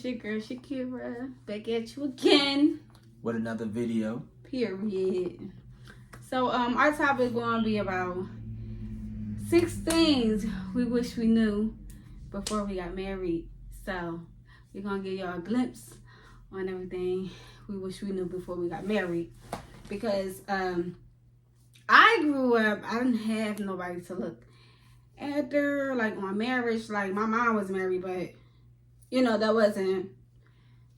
your girl Chikiara, back at you again with another video. Period. So our topic is going to be about 6 things we wish we knew before we got married. So we're going to give y'all a glimpse on everything we wish we knew before we got married. Because I grew up, I didn't have nobody to look after, like on marriage. Like my mom was married, but you know, that wasn't,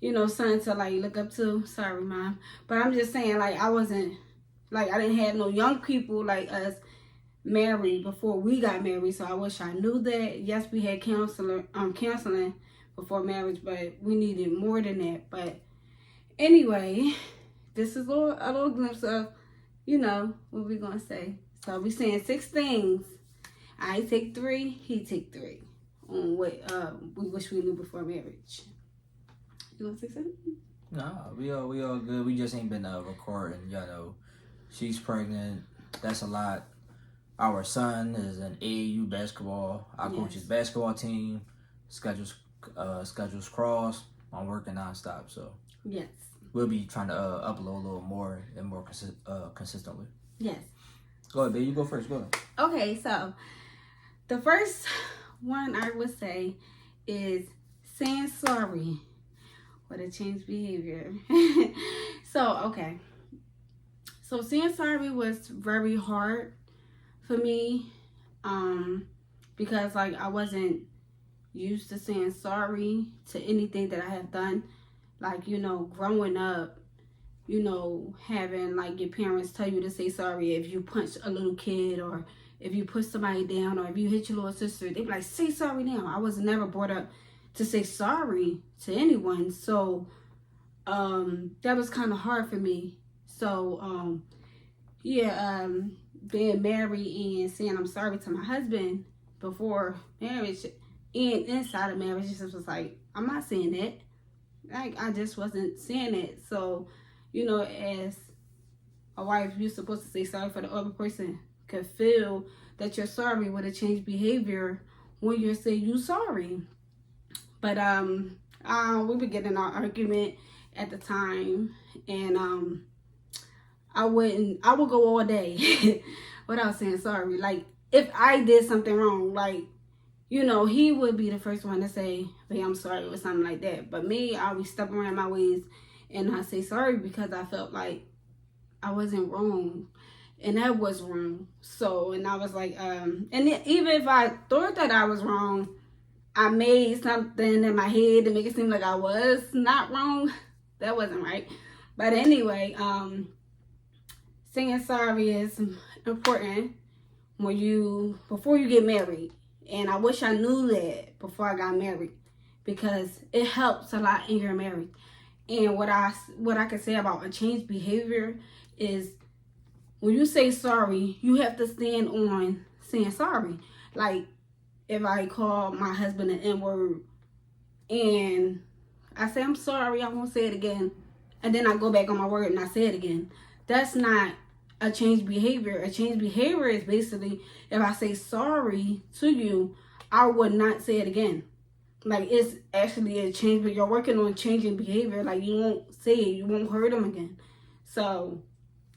you know, something to like look up to. Sorry, Mom. But I'm just saying, like, I wasn't, like, I didn't have no young people like us married before we got married. So I wish I knew that. Yes, we had counseling before marriage, but we needed more than that. But anyway, this is a little glimpse of, you know, what we're going to say. So we're saying 6 things. I take 3, he take 3. On what we wish we knew before marriage. You want to say something? No, we all good. We just ain't been recording. You know, she's pregnant. That's a lot. Our son is in AAU basketball. I coach his basketball team. Schedules cross. I'm working nonstop, so yes, we'll be trying to upload a little more and more consistently. Yes. Go ahead, babe. You go first. Go ahead. Okay, so the first one I would say is saying sorry for the changed behavior. So saying sorry was very hard for me, because like I wasn't used to saying sorry to anything that I have done. Like, you know, growing up, you know, having like your parents tell you to say sorry if you punch a little kid, or if you push somebody down, or if you hit your little sister, they be like, say sorry now. I was never brought up to say sorry to anyone. So that was kind of hard for me. So being married and saying I'm sorry to my husband before marriage and inside of marriage, it just was like, I'm not saying that. Like, I just wasn't saying it. So, you know, as a wife, you're supposed to say sorry for the other person could feel that you're sorry with a changed behavior when you say you sorry. But we were getting our argument at the time, and I would go all day without saying sorry. Like, if I did something wrong, like, you know, he would be the first one to say, hey, I'm sorry, or something like that. But me, I always step around my ways and I say sorry because I felt like I wasn't wrong. And that was wrong. So, and I was like, and even if I thought that I was wrong, I made something in my head to make it seem like I was not wrong. That wasn't right. But anyway, saying sorry is important before you get married. And I wish I knew that before I got married, because it helps a lot in your marriage. And what I can say about a changed behavior is, when you say sorry, you have to stand on saying sorry. Like, if I call my husband an N-word and I say, I'm sorry, I won't say it again, and then I go back on my word and I say it again, that's not a changed behavior. A changed behavior is basically, if I say sorry to you, I would not say it again. Like, it's actually a change, but you're working on changing behavior. Like, you won't say it, you won't hurt them again. So,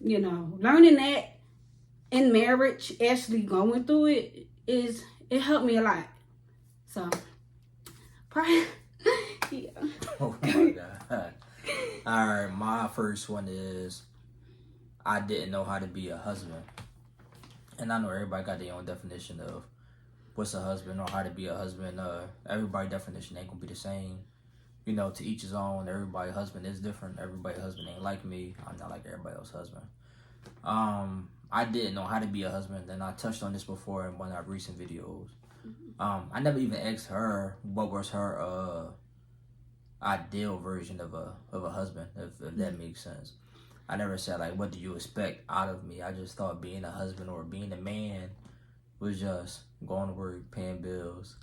you know, learning that in marriage, actually going through it, it helped me a lot. So, yeah. Oh my God. All right, my first one is, I didn't know how to be a husband. And I know everybody got their own definition of what's a husband or how to be a husband. Everybody's definition ain't gonna be the same. You know, to each his own. Everybody's husband is different. Everybody's husband ain't like me. I'm not like everybody else's husband. I didn't know how to be a husband, and I touched on this before in one of our recent videos. I never even asked her what was her ideal version of a husband, if that makes sense. I never said, like, what do you expect out of me? I just thought being a husband or being a man was just going to work, paying bills,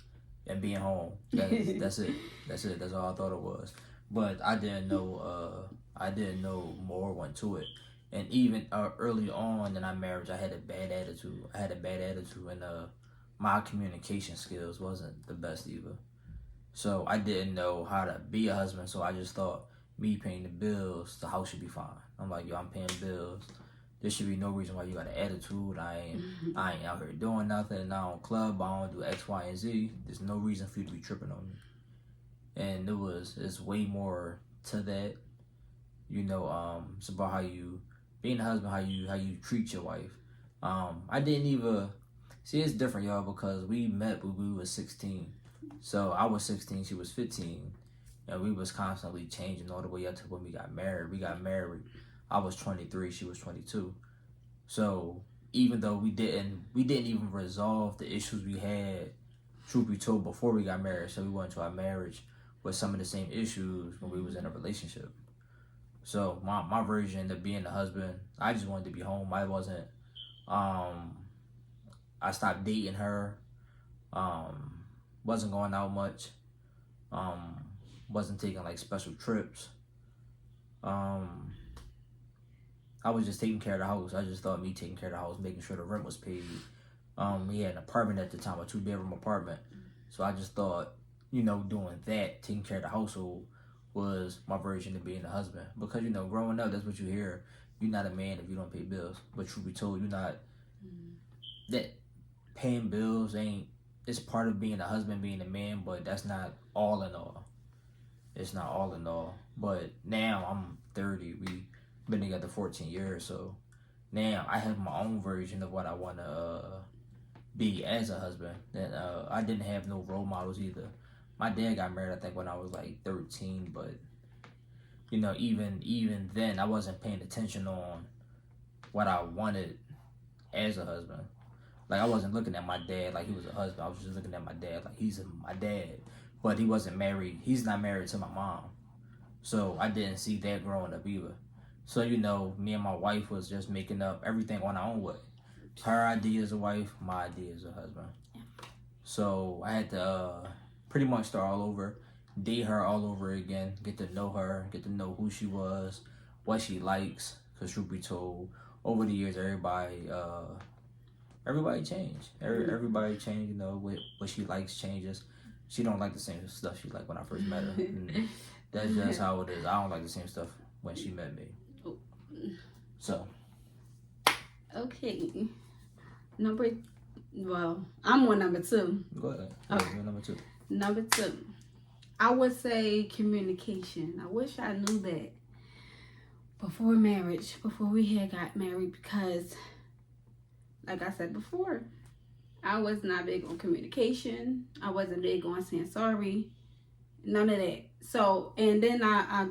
and being home. That's it. That's all I thought it was. But I didn't know more went to it. And even early on in our marriage, I had a bad attitude. And my communication skills wasn't the best either. So I didn't know how to be a husband. So I just thought me paying the bills, the house should be fine. I'm like, yo, I'm paying bills. There should be no reason why you got an attitude. I ain't out here doing nothing. I don't club. I don't do X, Y, and Z. There's no reason for you to be tripping on me. And it's way more to that. You know, it's about how you being a husband, how you treat your wife. I didn't even see. It's different, y'all, because we met when we was 16. So I was 16, she was 15, and we was constantly changing all the way up to when we got married. We got married. I was 23, she was 22. So even though we didn't even resolve the issues we had, truth be told, before we got married. So we went into our marriage with some of the same issues when we was in a relationship. So my version of being a husband, I just wanted to be home. I wasn't. I stopped dating her. Wasn't going out much. Wasn't taking like special trips. I was just taking care of the house. I just thought me taking care of the house, making sure the rent was paid. We had an apartment at the time, a 2-bedroom apartment. So I just thought, you know, doing that, taking care of the household, was my version of being a husband. Because, you know, growing up, that's what you hear. You're not a man if you don't pay bills. But truth be told, you're not. That paying bills ain't. It's part of being a husband, being a man, but that's not all in all. It's not all in all. But now I'm 30. We been together 14 years, so now I have my own version of what I want to be as a husband. And I didn't have no role models either. My dad got married, I think, when I was like 13, but you know, even then, I wasn't paying attention on what I wanted as a husband. Like, I wasn't looking at my dad like he was a husband. I was just looking at my dad like he's my dad. But he wasn't married. He's not married to my mom. So I didn't see that growing up either. So, you know, me and my wife was just making up everything on our own way. Her idea as a wife, my idea as a husband. So I had to pretty much start all over, date her all over again, get to know her, get to know who she was, what she likes. Because truth be told, over the years, everybody changed. Everybody changed, you know, what she likes changes. She don't like the same stuff she liked when I first met her. And that's just how it is. I don't like the same stuff when she met me. So. Okay. I'm on number 2. Go ahead. Okay. Number 2. Number 2. I would say communication. I wish I knew that before marriage, before we had got married, because like I said before, I was not big on communication. I wasn't big on saying sorry. None of that. So, and then I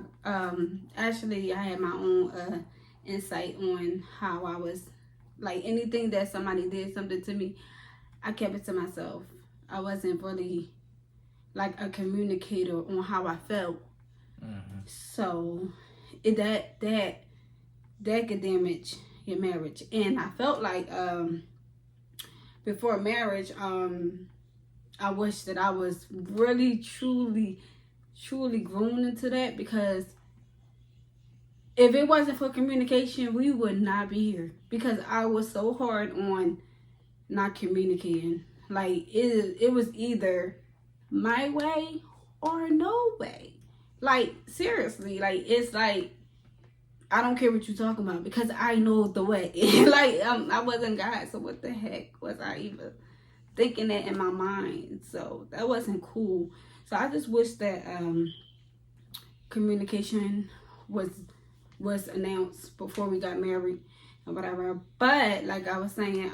actually I had my own insight on how I was, like, anything that somebody did something to me, I kept it to myself. I wasn't really like a communicator on how I felt. Mm-hmm. So that could damage your marriage. And I felt like before marriage, I wish that I was really truly grown into that, because if it wasn't for communication, we would not be here, because I was so hard on not communicating. Like, it was either my way or no way. Like, seriously, like, it's like, I don't care what you're talking about, because I know the way. Like, I wasn't God, so what the heck was I even thinking that in my mind? So that wasn't cool. So I just wish that communication was announced before we got married and whatever. But like I was saying,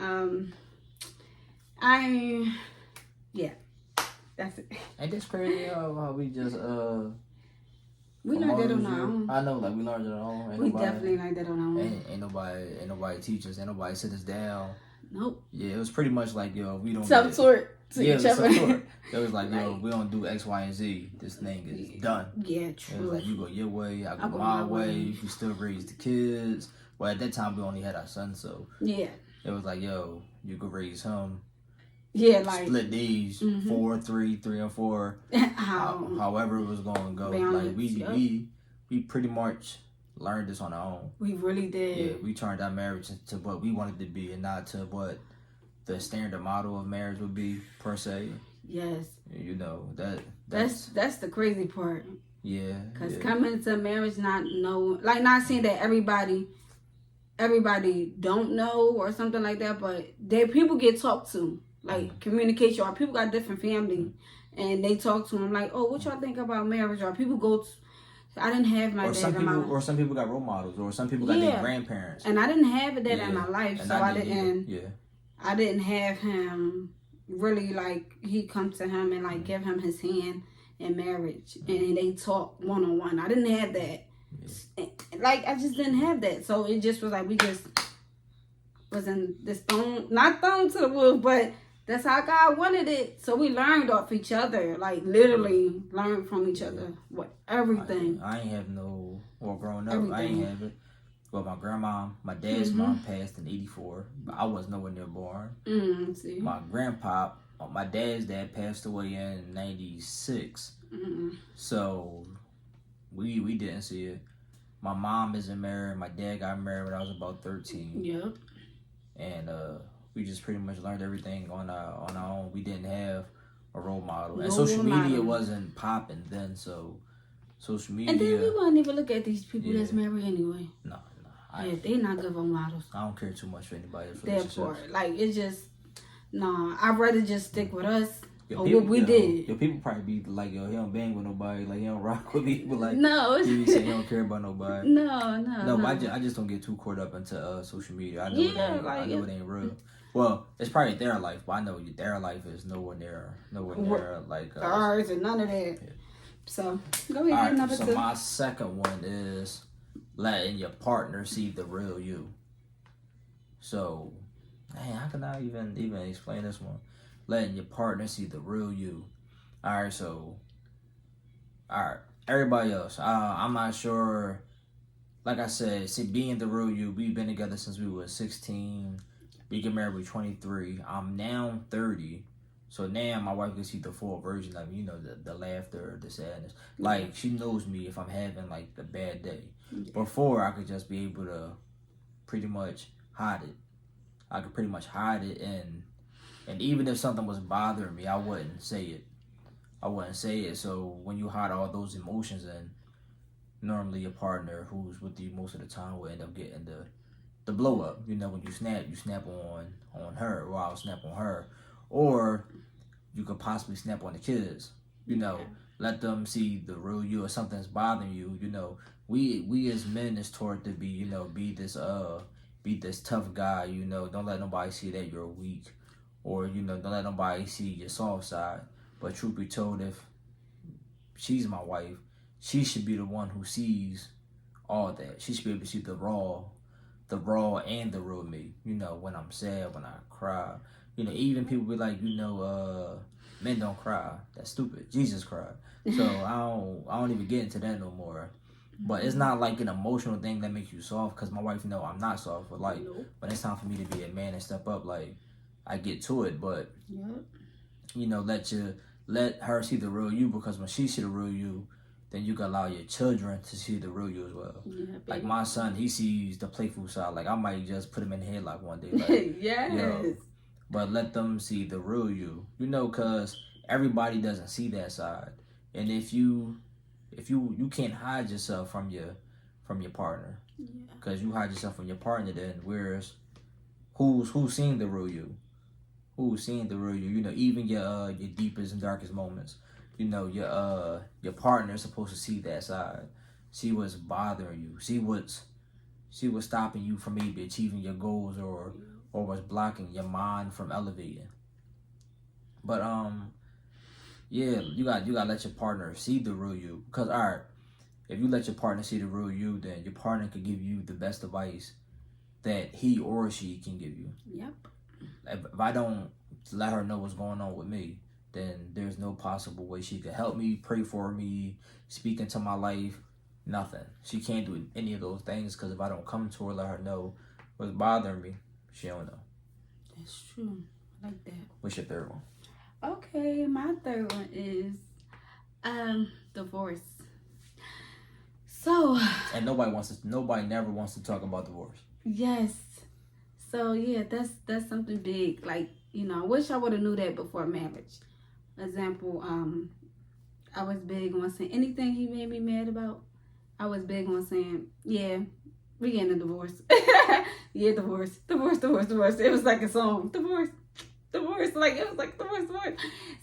that's it. Ain't this crazy how we just we learned that on our own. I know, like, we learned it on our own. We definitely learned that on our own. Ain't nobody teach us. Ain't nobody sit us down. Nope. Yeah, it was pretty much like, yo, we don't self-taught to each other. It was like, yo, we don't do X, Y, and Z. This thing is done. Yeah, true. It was like, you go your way, I go my way. You can still raise the kids. Well, at that time, we only had our son, so yeah, it was like, yo, you could raise him. Yeah, like split these 4, 3, 3 and 4. However it was going to go. Like, we pretty much learned this on our own. We really did. Yeah, we turned our marriage into what we wanted to be, and not to what the standard model of marriage would be, per se. Yes. You know, that's the crazy part. Yeah. Because coming into marriage, not saying that everybody don't know or something like that, but people get talked to, like communication, or people got different family, and they talk to them like, oh, what y'all think about marriage? Or people go to, I didn't have my dad in my life. Or some people got role models, or some people got their grandparents. And I didn't have that in my life, and so I didn't. Yeah. I didn't have him really like he come to him and like give him his hand in marriage, and they talk one-on-one. I didn't have that. Like I just didn't have that, so it just was like we just wasn't this not thrown to the wolves, but that's how God wanted it. So we learned off each other, like literally learned from each other what everything. I ain't have no, well, growing up, everything. I ain't have it. Well, my dad's mom passed in '84, but I was nowhere near born. See. My grandpa, my dad's dad passed away in '96, so we didn't see it. My mom isn't married. My dad got married when I was about 13. Yep. And we just pretty much learned everything on our own. We didn't have a role model, and social media wasn't popping then. So social media. And then we wouldn't even look at these people that's married anyway. No. They not good role models. I don't care too much for anybody's Therefore, like it's just I'd rather just stick with us. What we did. Your people probably be like, yo, he don't bang with nobody, like he don't rock with people, like no, he say he don't care about nobody. No. But I just don't get too caught up into social media. I know it ain't real. Well, it's probably their life, but I know their life is nowhere near like ours and none of that. Yeah. So go ahead, number 2. So my second one is letting your partner see the real you. So, man, how can I even explain this one? Letting your partner see the real you. Alright, everybody else, I'm not sure. Like I said, being the real you, we've been together since we were 16. We get married with 23. I'm now 30. So now my wife can see the full version of me, the laughter, the sadness. Like, she knows me if I'm having, like, the bad day. Before, I could just be able to pretty much hide it. I could pretty much hide it, and even if something was bothering me, I wouldn't say it. So when you hide all those emotions in, normally your partner who's with you most of the time will end up getting the blow up. When you snap on her, or I'll snap on her. Or you could possibly snap on the kids. Let them see the real you. Or something's bothering you. We as men is taught to be be this tough guy. Don't let nobody see that you're weak, or don't let nobody see your soft side. But truth be told, if she's my wife, she should be the one who sees all that. She should be able to see the raw and the real me. When I'm sad, when I cry. Even people be like, men don't cry. That's stupid. Jesus cried. So I don't even get into that no more. But it's not like an emotional thing that makes you soft, because my wife know I'm not soft. But like, when it's time for me to be a man and step up, like, I get to it. But let her see the real you, because when she see the real you, then you can allow your children to see the real you as well. Like my son, he sees the playful side. Like, I might just put him in the headlock one day. Like, yes. But let them see the real you. Because everybody doesn't see that side. And if you can't hide yourself from your partner. Because you hide yourself from your partner, then where's who's seeing the real you? Who's seeing the real you? Even your deepest and darkest moments. Your partner is supposed to see that side. See what's bothering you. See what's stopping you from maybe achieving your goals, or what's blocking your mind from elevating. But you gotta let your partner see the real you. Because if you let your partner see the real you, then your partner can give you the best advice that he or she can give you. Yep. If I don't let her know what's going on with me, then there's no possible way she could help me, pray for me, speak into my life, nothing. She can't do any of those things, because if I don't come to her, let her know what's bothering me, she don't know. That's true. I like that. What's your third one? Okay, my third one is divorce. So, and nobody never wants to talk about divorce. Yes. So yeah, that's something big. Like, I wish I would have knew that before marriage. example, I was big on saying anything he made me mad about. I was big on saying, yeah, we getting a divorce. Yeah, divorce. It was like a song. Divorce. Like, it was like divorce.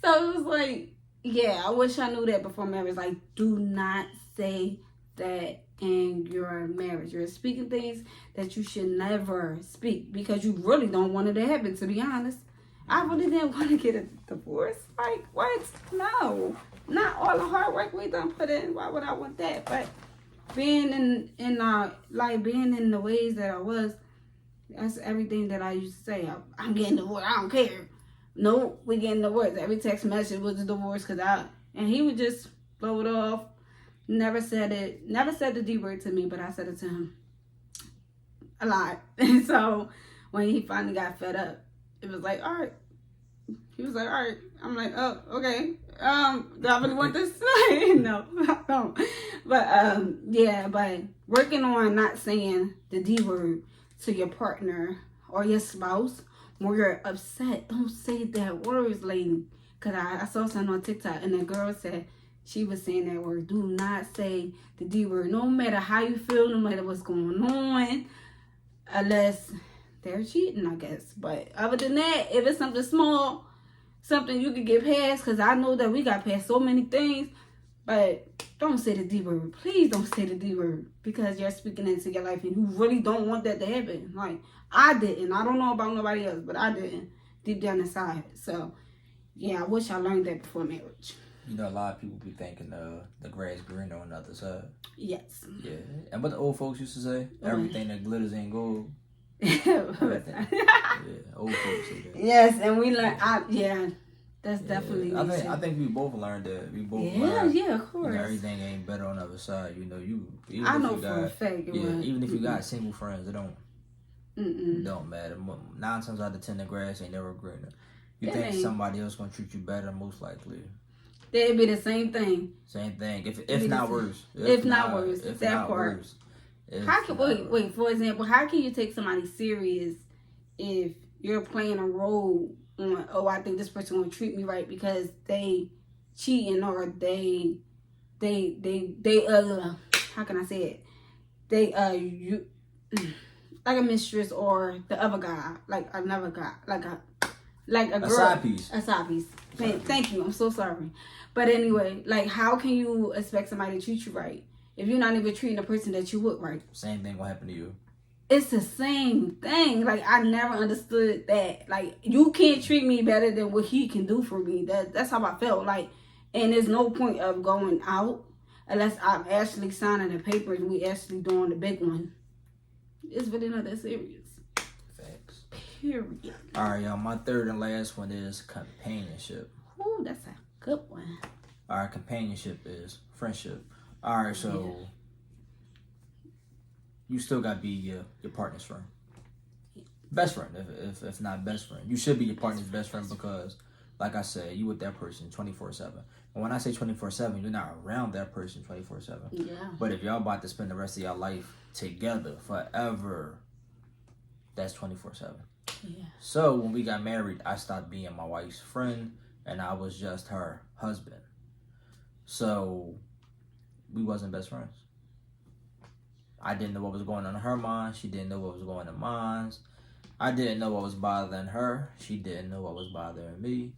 So it was like, yeah, I wish I knew that before marriage. Like, do not say that in your marriage. You're speaking things that you should never speak because you really don't want it to happen, to be honest. I really didn't want to get a divorce. Like, what? No. Not all the hard work we done put in. Why would I want that? But being being in the ways that I was, that's everything that I used to say. I'm getting divorced. I don't care. No, we getting divorced. Every text message was a divorce and he would just blow it off. Never said it. Never said the D word to me, but I said it to him a lot. And so when he finally got fed up, it was like, all right. He was like, all right. I'm like, oh, okay. Do I really want this? No, I don't. But yeah, but working on not saying the D word to your partner or your spouse when you're upset. Don't say that words, lady. Cause I saw something on TikTok and the girl said she was saying that word. Do not say the D word. No matter how you feel, no matter what's going on, unless they're cheating, I guess. But other than that, if it's something small, something you could get past, because I know that we got past so many things, but don't say the D word. Please don't say the D word because you're speaking into your life and you really don't want that to happen. Like, I didn't. I don't know about nobody else, but I didn't deep down inside. So, yeah, I wish I learned that before marriage. You know, a lot of people be thinking the grass greener on the other side. Yes. Yeah. And what the old folks used to say, everything that glitters ain't gold. Yeah, old folks say that. Yes, and we learned. That's definitely. I think we both learned that. We both learned. Yeah, of course. You know, everything ain't better on the other side. You know, even I know if you for a fact. even if you got single friends, it don't matter. 9 times out of 10, the grass ain't never greener. You think somebody else gonna treat you better? Most likely. It'd be the same thing. Same thing. If not worse. If not worse. That part. Worse. Wait. For example, how can you take somebody serious if you're playing a role on? Oh, I think this person will treat me right because they cheating or they how can I say it? You like a mistress or the other guy, like another guy, like a girl, a side piece. Thank you. I'm so sorry. But anyway, like, how can you expect somebody to treat you right if you're not even treating the person that you would right? Same thing will happen to you. It's the same thing. Like, I never understood that. Like, you can't treat me better than what he can do for me. That's how I felt. Like, and there's no point of going out unless I'm actually signing the papers and we actually doing the big one. It's really not that serious. Facts. Period. All right, y'all. My third and last one is companionship. Ooh, that's a good one. All right, companionship is friendship. All right, so you still got to be your partner's friend. Best friend, if not best friend. You should be your partner's best friend because, like I said, you with that person 24/7. And when I say 24/7, you're not around that person 24/7. Yeah. But if y'all about to spend the rest of your life together forever, that's 24/7. Yeah. So when we got married, I stopped being my wife's friend and I was just her husband. So we wasn't best friends. I didn't know what was going on in her mind. She didn't know what was going on in mine. I didn't know what was bothering her. She didn't know what was bothering me.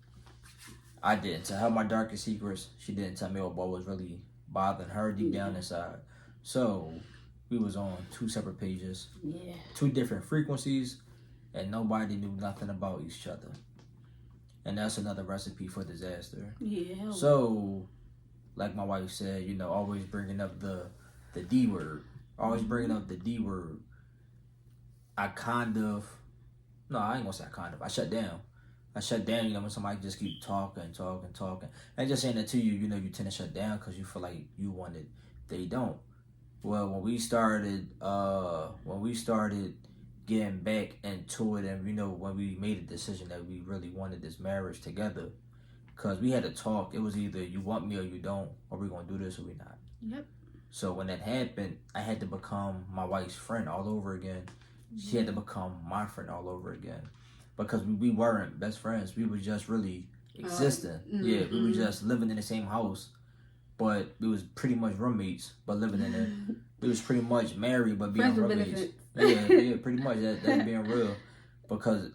I didn't tell her my darkest secrets. She didn't tell me what was really bothering her deep down inside. So we was on 2 separate pages, 2 different frequencies, and nobody knew nothing about each other. And that's another recipe for disaster. Yeah. So, like my wife said, you know, always bringing up the D word. Always bringing up the D word. I ain't gonna say I shut down. You know, when somebody just keep talking. And just saying that to you, you know, you tend to shut down because you feel like you want it. They don't. Well, when we started getting back into it, and you know, when we made a decision that we really wanted this marriage together, because we had to talk. It was either you want me or you don't, or we're gonna do this or we're not. Yep. So when that happened, I had to become my wife's friend all over again. Mm-hmm. She had to become my friend all over again, because we weren't best friends. We were just really existing. Yeah, we were just living in the same house, but we was pretty much roommates, but living in it. We was pretty much married, but being roommates. Yeah, pretty much. That's being real, because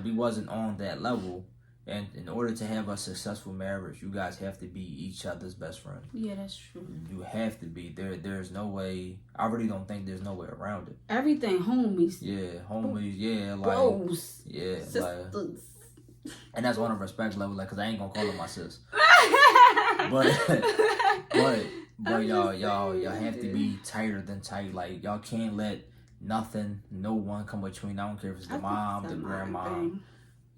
we wasn't on that level. And in order to have a successful marriage, you guys have to be each other's best friend. Yeah, that's true. You have to be. There's no way. I really don't think there's no way around it. Everything homies. Yeah, homies. Yeah, like bros. Yeah, sisters. Like, and that's one of respect level, like, cause I ain't gonna call her my sis. but y'all have to be tighter than tight. Like, y'all can't let no one come between. I don't care if it's the mom, the grandma.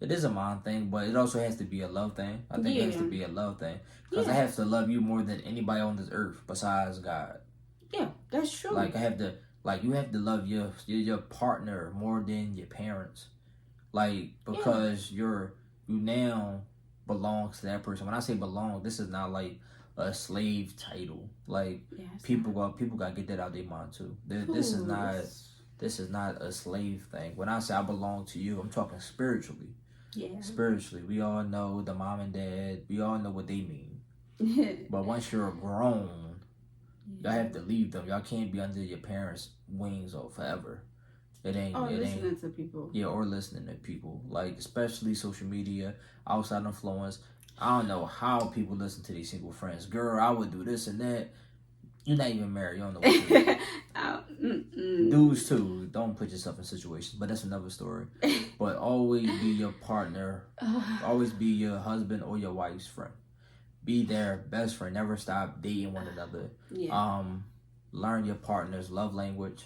It is a mom thing, but it also has to be a love thing. I think it has to be a love thing. Because I have to love you more than anybody on this earth besides God. Yeah, that's true. Like, you have to love your partner more than your parents. Like, because you now belong to that person. When I say belong, this is not like a slave title. Like, people got to get that out of their mind too. This is not a slave thing. When I say I belong to you, I'm talking spiritually. Yeah. Spiritually, we all know the mom and dad. We all know what they mean. But once you're grown, y'all have to leave them. Y'all can't be under your parents' wings forever. Listening to people. Yeah, or listening to people. Like, especially social media, outside influence. I don't know how people listen to these single friends. Girl, I would do this and that. You're not even married. You don't know what to do. Dudes, too. Don't put yourself in situations. But that's another story. But always be your partner. Always be your husband or your wife's friend. Be their best friend. Never stop dating one another. Yeah. Learn your partner's love language.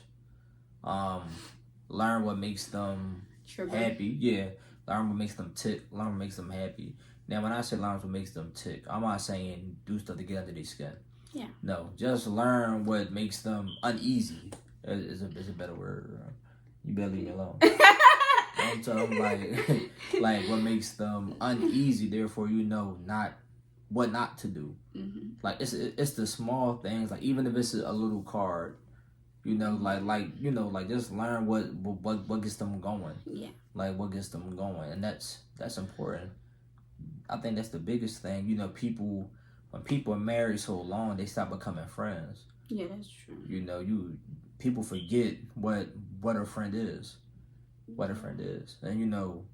Learn what makes them happy. Yeah. Learn what makes them tick. Learn what makes them happy. Now, when I say learn what makes them tick, I'm not saying do stuff to get under their skin. Yeah. No, just learn what makes them uneasy. Is a better word. You better leave me alone. I'm talking like what makes them uneasy. Therefore, you know what not to do. Mm-hmm. Like it's the small things. Like, even if it's a little card, you know, like just learn what gets them going. Yeah. Like, what gets them going, and that's important. I think that's the biggest thing. You know, when people are married so long, they stop becoming friends. Yeah, that's true. You know, people forget what a friend is. What a friend is. And, you know,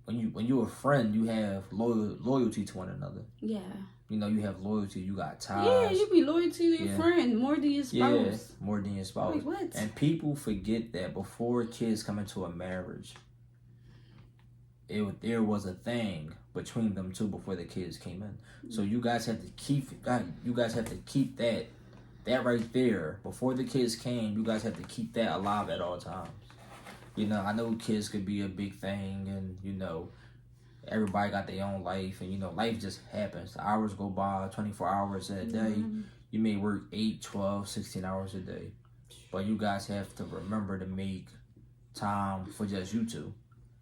when you're a friend, you have loyalty to one another. Yeah. You know, you have loyalty. You got ties. Yeah, you be loyal to your friend more than your spouse. Yeah, more than your spouse. Like, what? And people forget that before kids come into a marriage, there was a thing between them two before the kids came in. So you guys have to keep that right there. Before the kids came, you guys have to keep that alive at all times. You know, I know kids could be a big thing, and, you know, everybody got their own life, and, you know, life just happens. The hours go by, 24 hours in a day. Mm-hmm. You may work 8, 12, 16 hours a day. But you guys have to remember to make time for just you two.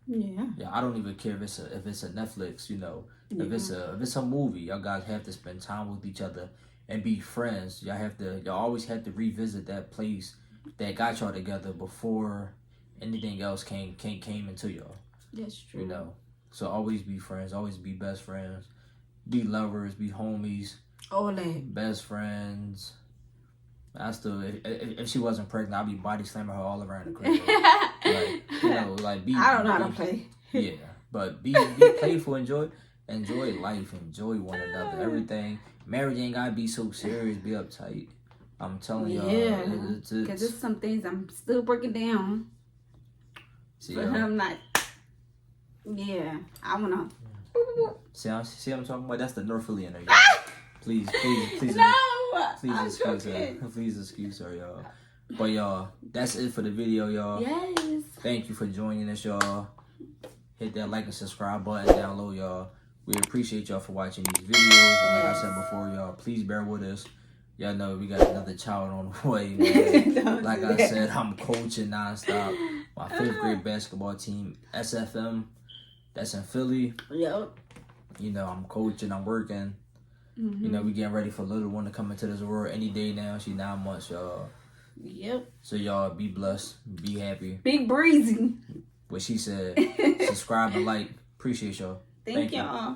Yeah. Yeah, I don't even care if it's a Netflix, you know. Yeah. If it's a movie, y'all guys have to spend time with each other and be friends. Y'all always have to revisit that place that got y'all together before anything else came into y'all. That's true. You know. So always be friends, always be best friends, be lovers, be homies. All that. Best friends. I still, if she wasn't pregnant, I'd be body slamming her all around the crib. Like, you know, like be. I don't know how to play. Yeah, but be playful, enjoy life, enjoy one another. Everything. Marriage ain't gotta be so serious. Be uptight. I'm telling y'all. Yeah, because there's some things I'm still breaking down. See, but I'm not. Yeah, I wanna. See what I'm talking about? That's the North Philly in there, y'all. Please. No. Please excuse her, y'all. But y'all, that's it for the video, y'all. Yes. Thank you for joining us, y'all. Hit that like and subscribe button down low, y'all. We appreciate y'all for watching these videos. And like I said before, y'all, please bear with us. Y'all know we got another child on the way, man. Like I said, I'm coaching nonstop. My 5th grade basketball team, SFM, that's in Philly. Yep. You know, I'm coaching, I'm working. Mm-hmm. You know, we getting ready for little one to come into this world any day now. She's 9 months, y'all. Yep. So y'all be blessed, be happy. Big breezy. What she said. Subscribe and like. Appreciate y'all. Thank y'all.